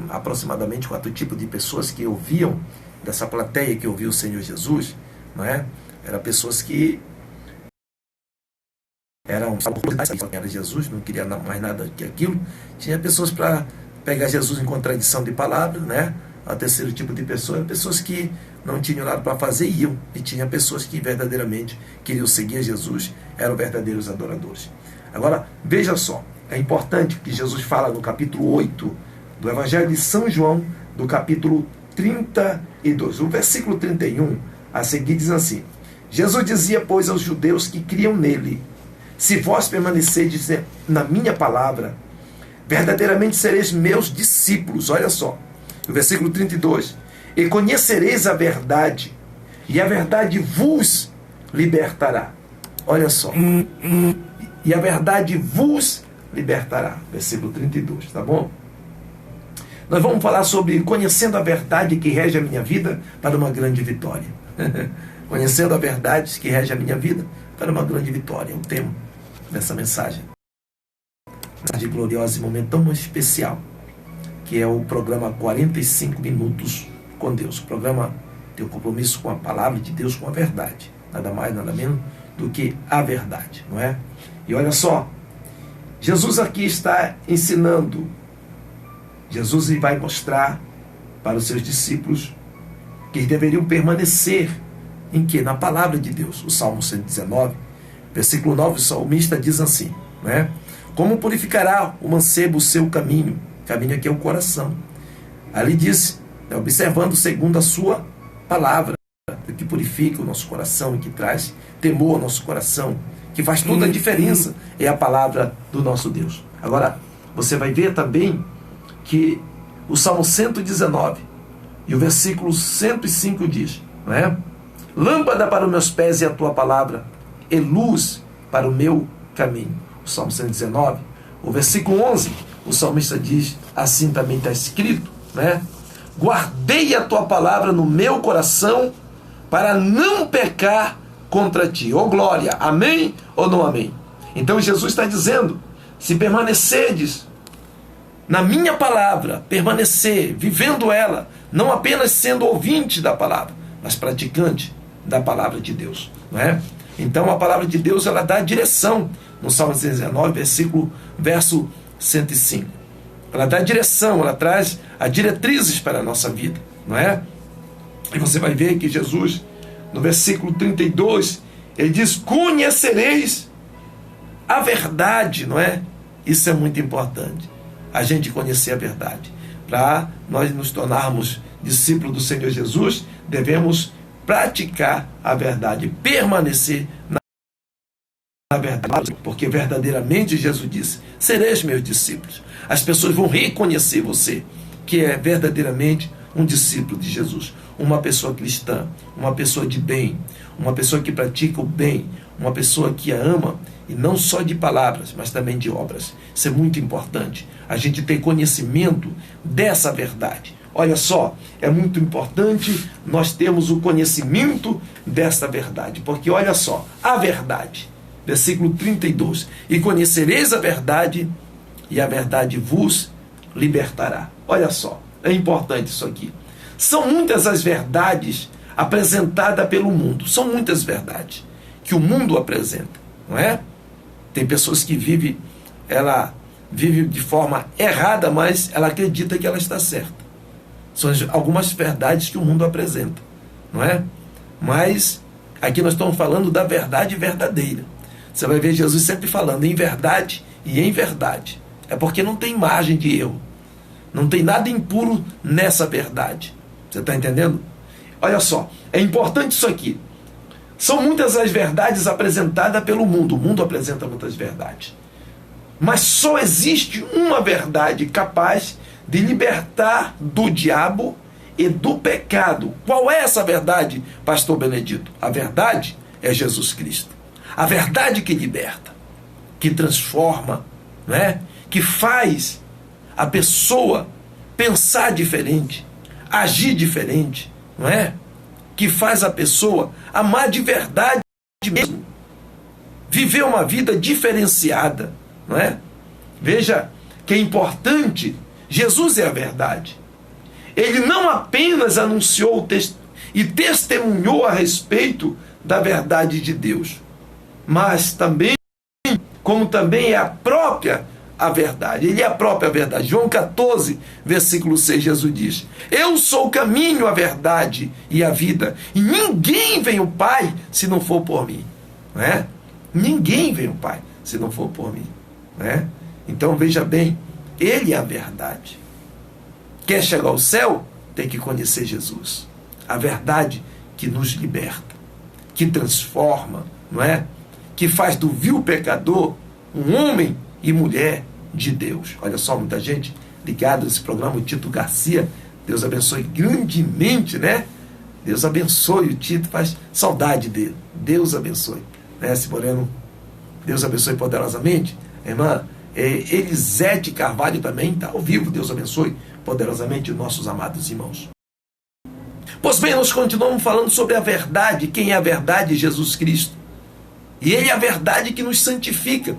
aproximadamente 4 tipos de pessoas que ouviam, dessa plateia que ouviu o Senhor Jesus, não é? Eram pessoas que eram era Jesus, não queria mais nada que aquilo. Tinha pessoas para pegar Jesus em contradição de palavras, né? O terceiro tipo de pessoa, pessoas que não tinham nada para fazer e iam. E tinha pessoas que verdadeiramente queriam seguir Jesus, eram verdadeiros adoradores. Agora, veja só, é importante que Jesus fala no capítulo 8 do Evangelho de São João, do capítulo 32. O versículo 31, a seguir, diz assim: Jesus dizia, pois, aos judeus que criam nele: se vós permanecerdes na minha palavra, verdadeiramente sereis meus discípulos. Olha só, o versículo 32. E conhecereis a verdade, e a verdade vos libertará. Olha só. E a verdade vos libertará. Versículo 32, tá bom? Nós vamos falar sobre conhecendo a verdade que rege a minha vida para uma grande vitória. Conhecendo a verdade que rege a minha vida para uma grande vitória. É o tema dessa mensagem. Mensagem gloriosa e momento tão especial, que é o programa 45 Minutos com Deus. O programa tem um compromisso com a palavra de Deus, com a verdade. Nada mais, nada menos do que a verdade, não é? E olha só, Jesus aqui está ensinando. Jesus vai mostrar para os seus discípulos que eles deveriam permanecer em quê? Na palavra de Deus. O Salmo 119, versículo 9, o salmista diz assim, né? Como purificará o mancebo o seu caminho? Caminho aqui é o coração. Ali diz, observando segundo a sua palavra, que purifica o nosso coração e que traz temor ao nosso coração, que faz toda a diferença, é a palavra do nosso Deus. Agora, você vai ver também que o Salmo 119 e o versículo 105 diz, não é? Lâmpada para os meus pés é a tua palavra, e luz para o meu caminho. O Salmo 119, o versículo 11, o salmista diz, assim também está escrito, né? Guardei a tua palavra no meu coração para não pecar contra ti. Ô glória, amém ou não amém? Então Jesus está dizendo, se permanecerdes na minha palavra, permanecer, vivendo ela, não apenas sendo ouvinte da palavra, mas praticante da palavra de Deus, não é? Então a palavra de Deus, ela dá direção, no Salmo 19, verso 105. Ela dá direção, ela traz as diretrizes para a nossa vida, não é? E você vai ver que Jesus, no versículo 32, ele diz, conhecereis a verdade, não é? Isso é muito importante, a gente conhecer a verdade. Para nós nos tornarmos discípulos do Senhor Jesus, devemos praticar a verdade, permanecer na verdade, porque verdadeiramente Jesus disse, sereis meus discípulos. As pessoas vão reconhecer você, que é verdadeiramente um discípulo de Jesus, uma pessoa cristã, uma pessoa de bem, uma pessoa que pratica o bem, uma pessoa que a ama, e não só de palavras, mas também de obras. Isso é muito importante, a gente ter conhecimento dessa verdade. Olha só, é muito importante nós termos o conhecimento desta verdade, porque olha só, a verdade, versículo 32, e conhecereis a verdade, e a verdade vos libertará. Olha só, é importante isso aqui. São muitas as verdades apresentadas pelo mundo, são muitas verdades que o mundo apresenta, não é? Tem pessoas que ela vive de forma errada, mas ela acredita que ela está certa. São algumas verdades que o mundo apresenta, não é? Mas aqui nós estamos falando da verdade verdadeira. Você vai ver Jesus sempre falando em verdade e em verdade. É porque não tem margem de erro. Não tem nada impuro nessa verdade. Você está entendendo? Olha só, é importante isso aqui. São muitas as verdades apresentadas pelo mundo. O mundo apresenta muitas verdades. Mas só existe uma verdade capaz de libertar do diabo e do pecado. Qual é essa verdade, pastor Benedito? A verdade é Jesus Cristo. A verdade que liberta, que transforma, não é? Que faz a pessoa pensar diferente, agir diferente, não é? Que faz a pessoa amar de verdade mesmo, viver uma vida diferenciada, não é? Veja que é importante Jesus é a verdade. Ele não apenas anunciou e testemunhou a respeito da verdade de Deus, mas também, como também é a verdade. Ele é a própria verdade. João 14, versículo 6, Jesus diz: eu sou o caminho, a verdade e a vida, e ninguém vem ao Pai se não for por mim. Não é? Ninguém vem ao Pai se não for por mim. Não é? Então veja bem, Ele é a verdade. Quer chegar ao céu? Tem que conhecer Jesus. A verdade que nos liberta, que transforma, não é? Que faz do vil pecador um homem e mulher de Deus. Olha só, muita gente ligada nesse programa, o Tito Garcia, Deus abençoe grandemente, né? Deus abençoe o Tito, faz saudade dele. Deus abençoe. Né, Moreno? Deus abençoe poderosamente. Irmã Elisete Carvalho também está ao vivo. Deus abençoe poderosamente nossos amados irmãos. Pois bem, nós continuamos falando sobre a verdade. Quem é a verdade? Jesus Cristo. E Ele é a verdade que nos santifica,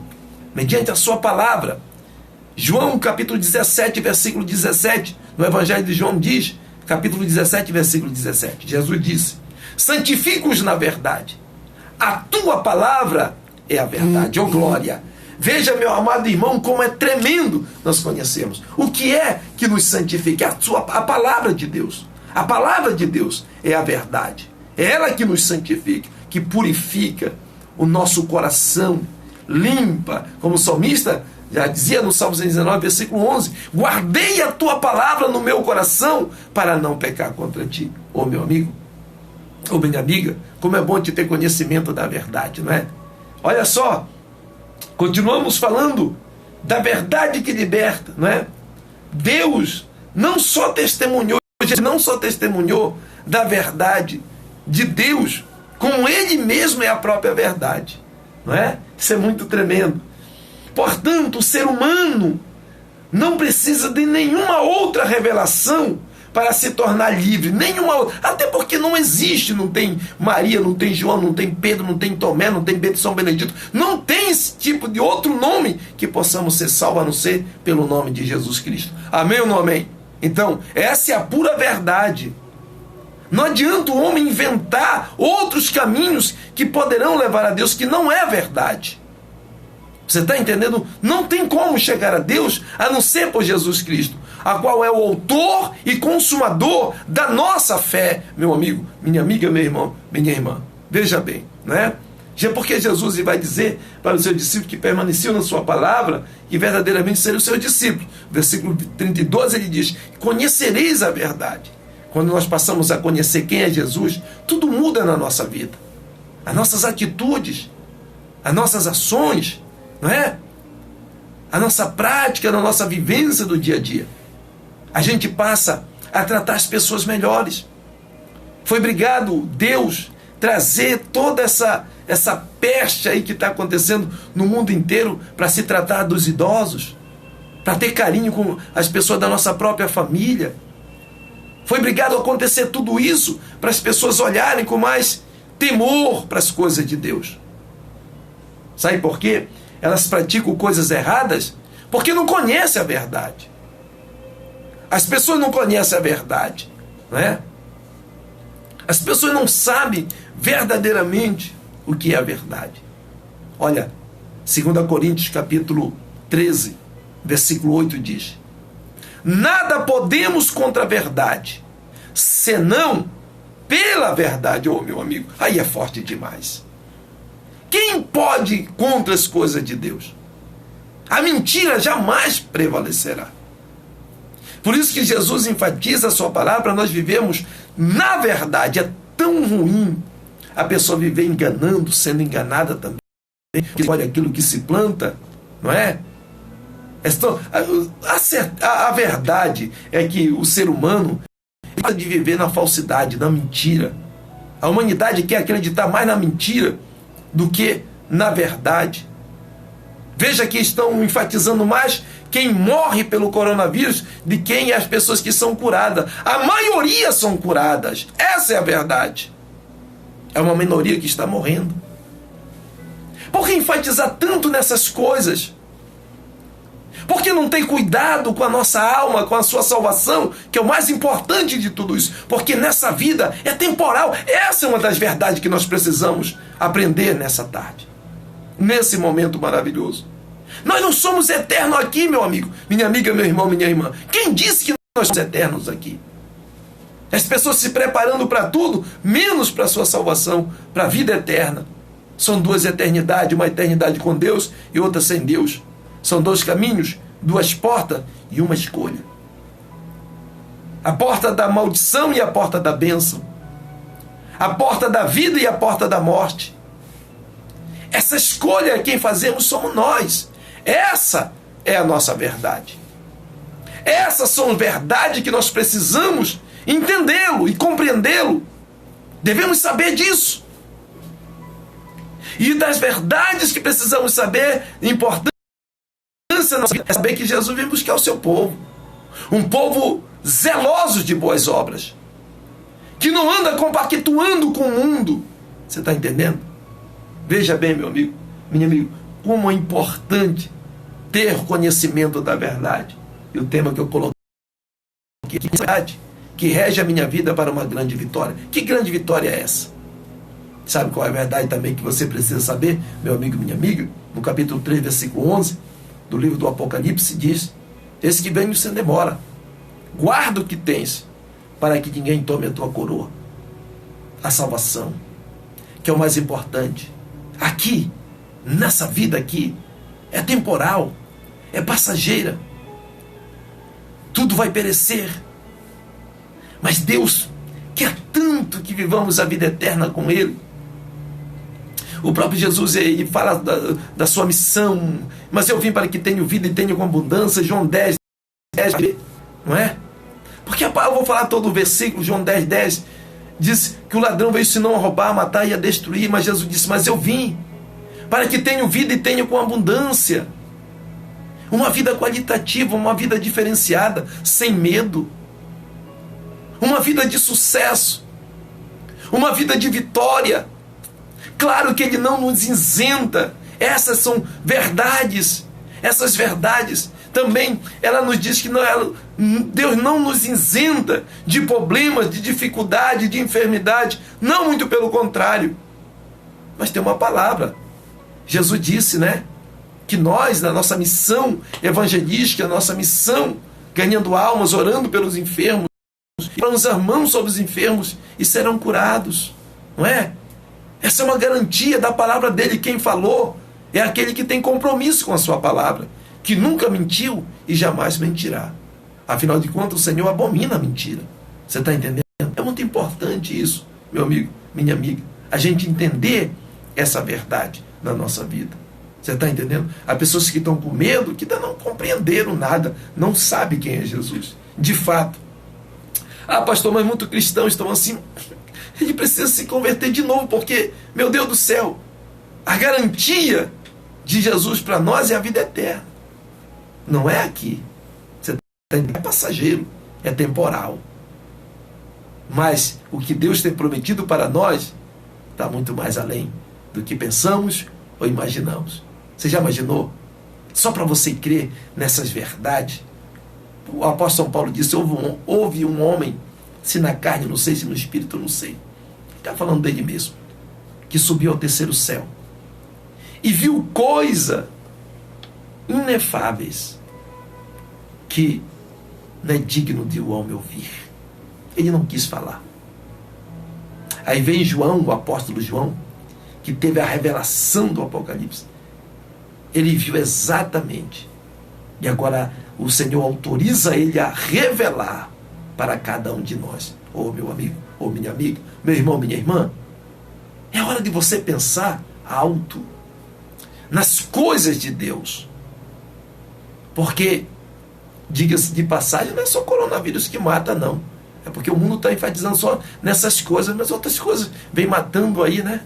mediante a sua palavra. João capítulo 17, versículo 17, no Evangelho de João diz, capítulo 17, versículo 17, Jesus disse: santifica-os na verdade, a tua palavra é a verdade. Oh glória! Veja, meu amado irmão, como é tremendo nós conhecemos. O que é que nos santifica? A palavra de Deus. A palavra de Deus é a verdade. É ela que nos santifica, que purifica o nosso coração, limpa, como o salmista já dizia no Salmo 119, versículo 11: guardei a tua palavra no meu coração para não pecar contra ti. Ô meu amigo, ô minha amiga, como é bom te ter conhecimento da verdade, não é? Olha só, continuamos falando da verdade que liberta, não é? Deus não só testemunhou da verdade de Deus, como Ele mesmo é a própria verdade, não é? Isso é muito tremendo. Portanto, o ser humano não precisa de nenhuma outra revelação para se tornar livre, nenhuma outra, até porque não existe, não tem Maria, não tem João, não tem Pedro, não tem Tomé, não tem São Benedito, não tem esse tipo de outro nome que possamos ser salvos a não ser pelo nome de Jesus Cristo. Amém ou não amém? Então, essa é a pura verdade. Não adianta o homem inventar outros caminhos que poderão levar a Deus, que não é verdade. Você está entendendo? Não tem como chegar a Deus a não ser por Jesus Cristo, a qual é o autor e consumador da nossa fé, meu amigo, minha amiga, meu irmão, minha irmã. Veja bem, né? Porque Jesus vai dizer para os seus discípulos que permaneciam na sua palavra que verdadeiramente seriam os seus discípulos. Versículo 32 ele diz: conhecereis a verdade. Quando nós passamos a conhecer quem é Jesus, tudo muda na nossa vida. As nossas atitudes, as nossas ações, não é? A nossa prática, a nossa vivência do dia a dia. A gente passa a tratar as pessoas melhores. Foi obrigado Deus trazer toda essa peste aí que está acontecendo no mundo inteiro para se tratar dos idosos, para ter carinho com as pessoas da nossa própria família. Foi obrigado a acontecer tudo isso para as pessoas olharem com mais temor para as coisas de Deus. Sabe por quê? Elas praticam coisas erradas porque não conhecem a verdade. As pessoas não conhecem a verdade, não é? As pessoas não sabem verdadeiramente o que é a verdade. Olha, 2 Coríntios capítulo 13, versículo 8 diz: nada podemos contra a verdade, senão pela verdade. Ô meu amigo, aí é forte demais. Quem pode contra as coisas de Deus? A mentira jamais prevalecerá. Por isso que Jesus enfatiza a sua palavra para nós vivemos na verdade. É tão ruim a pessoa viver enganando, sendo enganada também, que olha aquilo que se planta, não é? A verdade é que o ser humano gosta de viver na falsidade, na mentira. A humanidade quer acreditar mais na mentira do que na verdade. Veja que estão enfatizando mais quem morre pelo coronavírus de quem as pessoas que são curadas. A maioria são curadas. Essa é a verdade. É uma minoria que está morrendo. Por que enfatizar tanto nessas coisas? Porque não tem cuidado com a nossa alma, com a sua salvação, que é o mais importante de tudo isso. Porque nessa vida é temporal. Essa é uma das verdades que nós precisamos aprender nessa tarde, nesse momento maravilhoso. Nós não somos eternos aqui, meu amigo, minha amiga, meu irmão, minha irmã. Quem disse que nós somos eternos aqui? As pessoas se preparando para tudo, menos para a sua salvação, para a vida eterna. São duas eternidades, uma eternidade com Deus e outra sem Deus. São dois caminhos, duas portas e uma escolha. A porta da maldição e a porta da bênção. A porta da vida e a porta da morte. Essa escolha, quem fazemos somos nós. Essa é a nossa verdade. Essas são verdades que nós precisamos entendê-lo e compreendê-lo. Devemos saber disso. E das verdades que precisamos saber, importante é saber que Jesus vem buscar o seu povo. Um povo zeloso de boas obras. Que não anda compactuando com o mundo. Você está entendendo? Veja bem, meu amigo, minha amiga, como é importante ter conhecimento da verdade. E o tema que eu coloquei aqui é a verdade que rege a minha vida para uma grande vitória. Que grande vitória é essa? Sabe qual é a verdade também que você precisa saber, meu amigo, minha amiga? No capítulo 3, versículo 11 do livro do Apocalipse diz: esse que vem sem demora, guarda o que tens, para que ninguém tome a tua coroa. A salvação, que é o mais importante. Aqui, nessa vida aqui, é temporal, é passageira. Tudo vai perecer. Mas Deus quer tanto que vivamos a vida eterna com Ele. O próprio Jesus ele fala da sua missão. Mas eu vim para que tenham vida e tenham com abundância. João 10, não é? Porque eu vou falar todo o versículo. João 10, 10 diz que o ladrão veio senão a roubar, a matar e a destruir. Mas Jesus disse: mas eu vim para que tenham vida e tenham com abundância. Uma vida qualitativa, uma vida diferenciada, sem medo. Uma vida de sucesso. Uma vida de vitória. Claro que Ele não nos isenta. Essas são verdades. Essas verdades também, ela nos diz que Deus não nos isenta de problemas, de dificuldade, de enfermidade. Não, muito pelo contrário. Mas tem uma palavra. Jesus disse, né? Que nós, na nossa missão evangelística, na nossa missão, ganhando almas, orando pelos enfermos, nos armamos sobre os enfermos e serão curados. Não é? Essa é uma garantia da palavra dele. Quem falou é aquele que tem compromisso com a sua palavra, que nunca mentiu e jamais mentirá. Afinal de contas, o Senhor abomina a mentira. Você está entendendo? É muito importante isso, meu amigo, minha amiga, a gente entender essa verdade na nossa vida. Você está entendendo? Há pessoas que estão com medo, que ainda não compreenderam nada, não sabem quem é Jesus. De fato. Ah, pastor, mas muitos cristãos estão assim. Ele precisa se converter de novo, porque, meu Deus do céu, a garantia de Jesus para nós é a vida eterna. Não é aqui. Você é passageiro, é temporal. Mas o que Deus tem prometido para nós está muito mais além do que pensamos ou imaginamos. Você já imaginou? Só para você crer nessas verdades. O apóstolo São Paulo disse: houve um homem, se na carne, não sei, se no espírito, não sei. Está falando dele mesmo. Que subiu ao terceiro céu. E viu coisas inefáveis que não é digno de o homem ouvir. Ele não quis falar. Aí vem João, o apóstolo João, que teve a revelação do Apocalipse. Ele viu exatamente. E agora o Senhor autoriza ele a revelar para cada um de nós. Ô meu amigo, ô minha amiga, meu irmão, minha irmã. É hora de você pensar alto nas coisas de Deus. Porque, diga-se de passagem, não é só coronavírus que mata, não. É porque o mundo está enfatizando só nessas coisas, mas outras coisas vem matando aí, né?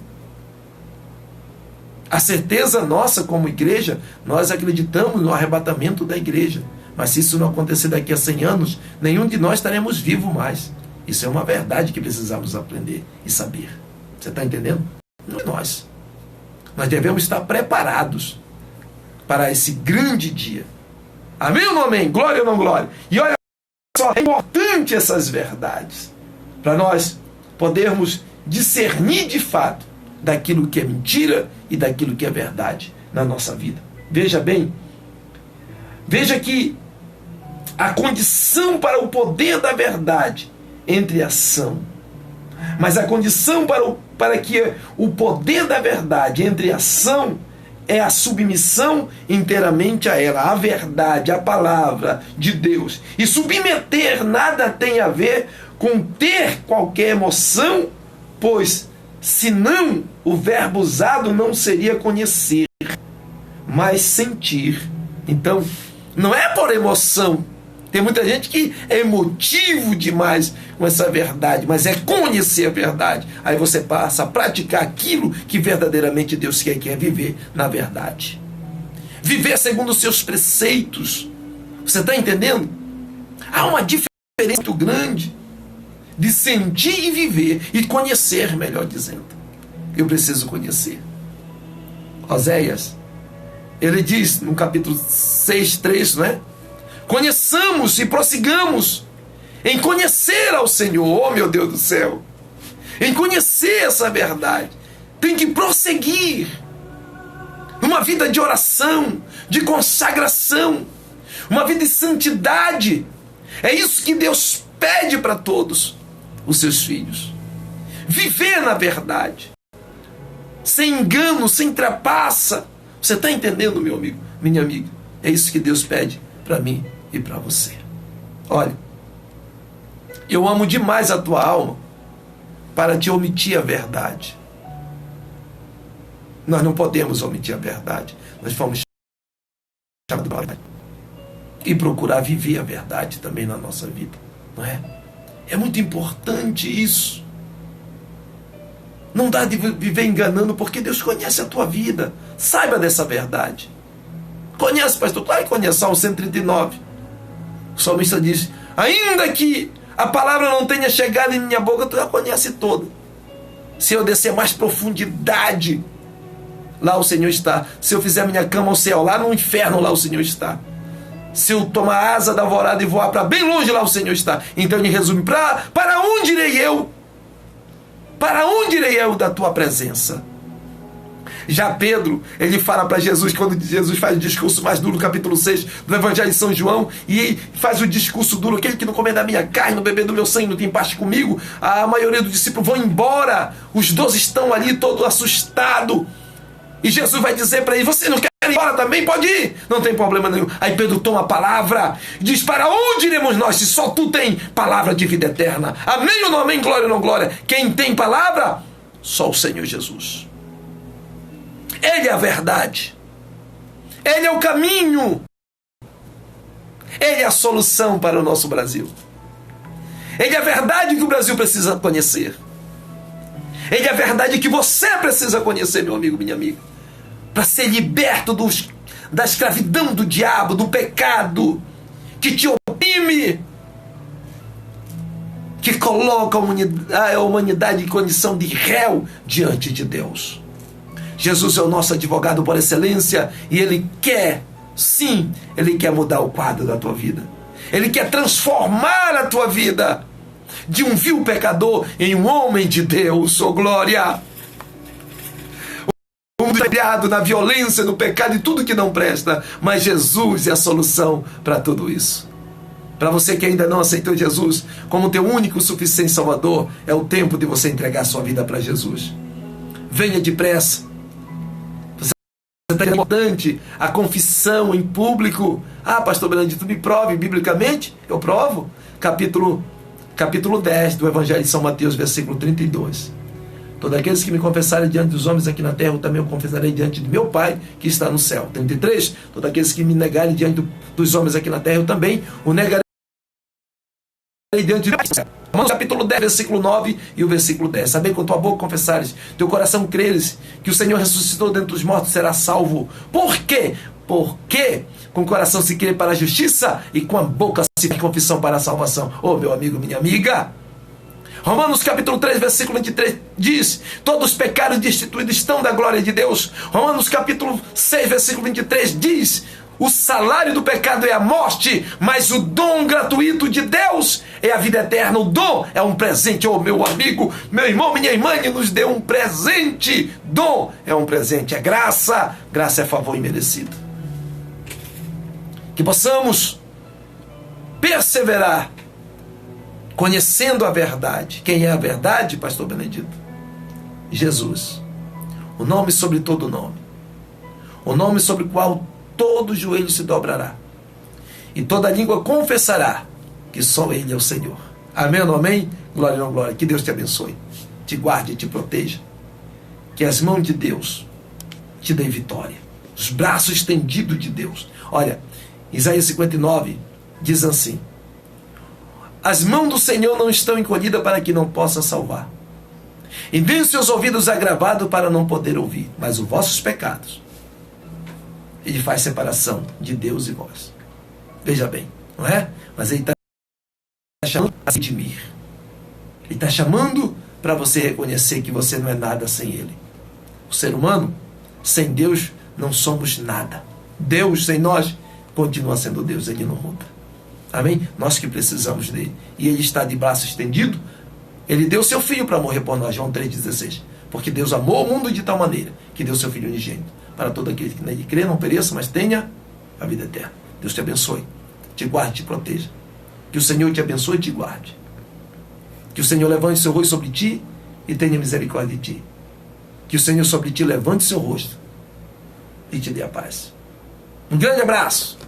A certeza nossa como igreja, nós acreditamos no arrebatamento da igreja. Mas se isso não acontecer daqui a 100 anos, nenhum de nós estaremos vivos mais. Isso é uma verdade que precisamos aprender e saber. Você está entendendo? Não é nós. Nós devemos estar preparados para esse grande dia. Amém ou não amém? Glória ou não glória? E olha só, é importante essas verdades para nós podermos discernir de fato daquilo que é mentira e daquilo que é verdade na nossa vida. Veja bem, veja que a condição para o poder da verdade entre ação, mas a condição para que o poder da verdade entre ação é a submissão inteiramente a ela, a verdade, a palavra de Deus. E submeter nada tem a ver com ter qualquer emoção, pois senão o verbo usado não seria conhecer, mas sentir. Então, não é por emoção. Tem muita gente que é emotivo demais com essa verdade, mas é conhecer a verdade. Aí você passa a praticar aquilo que verdadeiramente Deus quer, que é viver na verdade. Viver segundo os seus preceitos. Você está entendendo? Há uma diferença muito grande de sentir e viver, e conhecer, melhor dizendo. Eu preciso conhecer. Oséias, ele diz no capítulo 6:3, não é? Conheçamos e prossigamos em conhecer ao Senhor, oh meu Deus do céu, em conhecer essa verdade. Tem que prosseguir numa vida de oração, de consagração, uma vida de santidade. É isso que Deus pede para todos os seus filhos. Viver na verdade, sem engano, sem trapaça. Você está entendendo, meu amigo, minha amiga? É isso que Deus pede para mim e para você. Olha, eu amo demais a tua alma para te omitir a verdade. Nós não podemos omitir a verdade. Nós fomos chamados para a verdade. E procurar viver a verdade também na nossa vida, não é? É muito importante isso. Não dá de viver enganando, porque Deus conhece a tua vida. Saiba dessa verdade. Conhece, pastor? Claro que conhece. Salmo 139. O salmista diz: ainda que a palavra não tenha chegado em minha boca, tu a conhece toda. Se eu descer mais profundidade, lá o Senhor está. Se eu fizer minha cama ao céu, lá no inferno, lá o Senhor está. Se eu tomar asa da alvorada e voar para bem longe, lá o Senhor está. Então ele resume: para onde irei eu? Para onde irei eu da tua presença? Já Pedro, ele fala para Jesus, quando Jesus faz o discurso mais duro, no capítulo 6 do Evangelho de São João, e faz o discurso duro: aquele que não comer da minha carne, não beber do meu sangue, não tem parte comigo. A maioria dos discípulos vão embora, os 12 estão ali todo assustados, e Jesus vai dizer para eles: você não quer ir embora também? Pode ir, não tem problema nenhum. Aí Pedro toma a palavra, diz: para onde iremos nós, se só tu tem palavra de vida eterna? Amém ou não amém? Glória ou não glória? Quem tem palavra? Só o Senhor Jesus. Ele é a verdade, Ele é o caminho, Ele é a solução para o nosso Brasil. Ele é a verdade que o Brasil precisa conhecer. Ele é a verdade que você precisa conhecer, meu amigo, minha amiga, para ser liberto da escravidão do diabo, do pecado que te oprime, que coloca a humanidade em condição de réu diante de Deus. Jesus é o nosso advogado por excelência, e Ele quer, sim, Ele quer mudar o quadro da tua vida. Ele quer transformar a tua vida de um vil pecador em um homem de Deus, oh glória! O mundo é criado na violência, no pecado e tudo que não presta, mas Jesus é a solução para tudo isso. Para você que ainda não aceitou Jesus como teu único e suficiente Salvador, é o tempo de você entregar sua vida para Jesus. Venha depressa. É importante a confissão em público. Ah, pastor Benedito, me prove biblicamente. Eu provo. Capítulo 10 do Evangelho de São Mateus, versículo 32. Todos aqueles que me confessarem diante dos homens aqui na terra, eu também o confessarei diante de meu Pai que está no céu. 33. Todos aqueles que me negarem diante dos homens aqui na terra, eu também o negarei diante de Deus. Romanos capítulo 10, versículo 9 e o versículo 10. Saber com tua boca confessares, teu coração creres que o Senhor ressuscitou dentre os mortos, será salvo. Por quê? Porque com o coração se crê para a justiça e com a boca se faz confissão para a salvação. Oh, meu amigo, minha amiga. Romanos capítulo 3, versículo 23 diz: todos os pecados destituídos estão da glória de Deus. Romanos capítulo 6, versículo 23 diz: O salário do pecado é a morte, mas o dom gratuito de Deus é a vida eterna. O dom é um presente. Oh, meu amigo, meu irmão, minha irmã, nos deu um presente. Dom é um presente, é graça. Graça é favor imerecido. Que possamos perseverar conhecendo a verdade. Quem é a verdade, pastor Benedito? Jesus. O nome sobre todo nome. O nome sobre o qual todo joelho se dobrará. E toda língua confessará que só Ele é o Senhor. Amém ou não amém? Glória ou não glória. Que Deus te abençoe, te guarde e te proteja. Que as mãos de Deus te dêem vitória. Os braços estendidos de Deus. Olha, Isaías 59 diz assim: as mãos do Senhor não estão encolhidas para que não possa salvar, e nem os seus ouvidos agravados para não poder ouvir, mas os vossos pecados Ele faz separação de Deus e vós. Veja bem, não é? Mas Ele está chamando a se redimir. Ele está chamando para você reconhecer que você não é nada sem Ele. O ser humano, sem Deus, não somos nada. Deus, sem nós, continua sendo Deus. Ele não muda. Amém? Nós que precisamos dele. E Ele está de braço estendido. Ele deu seu Filho para morrer por nós. João 3,16. Porque Deus amou o mundo de tal maneira que deu seu Filho unigênito, para todo aquele que nele crê, não pereça, mas tenha a vida eterna. Deus te abençoe, te guarde, te proteja. Que o Senhor te abençoe e te guarde. Que o Senhor levante seu rosto sobre ti e tenha misericórdia de ti. Que o Senhor sobre ti levante seu rosto e te dê a paz. Um grande abraço.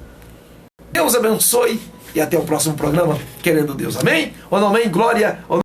Deus abençoe e até o próximo programa, querendo Deus. Amém? Ou não amém? Glória.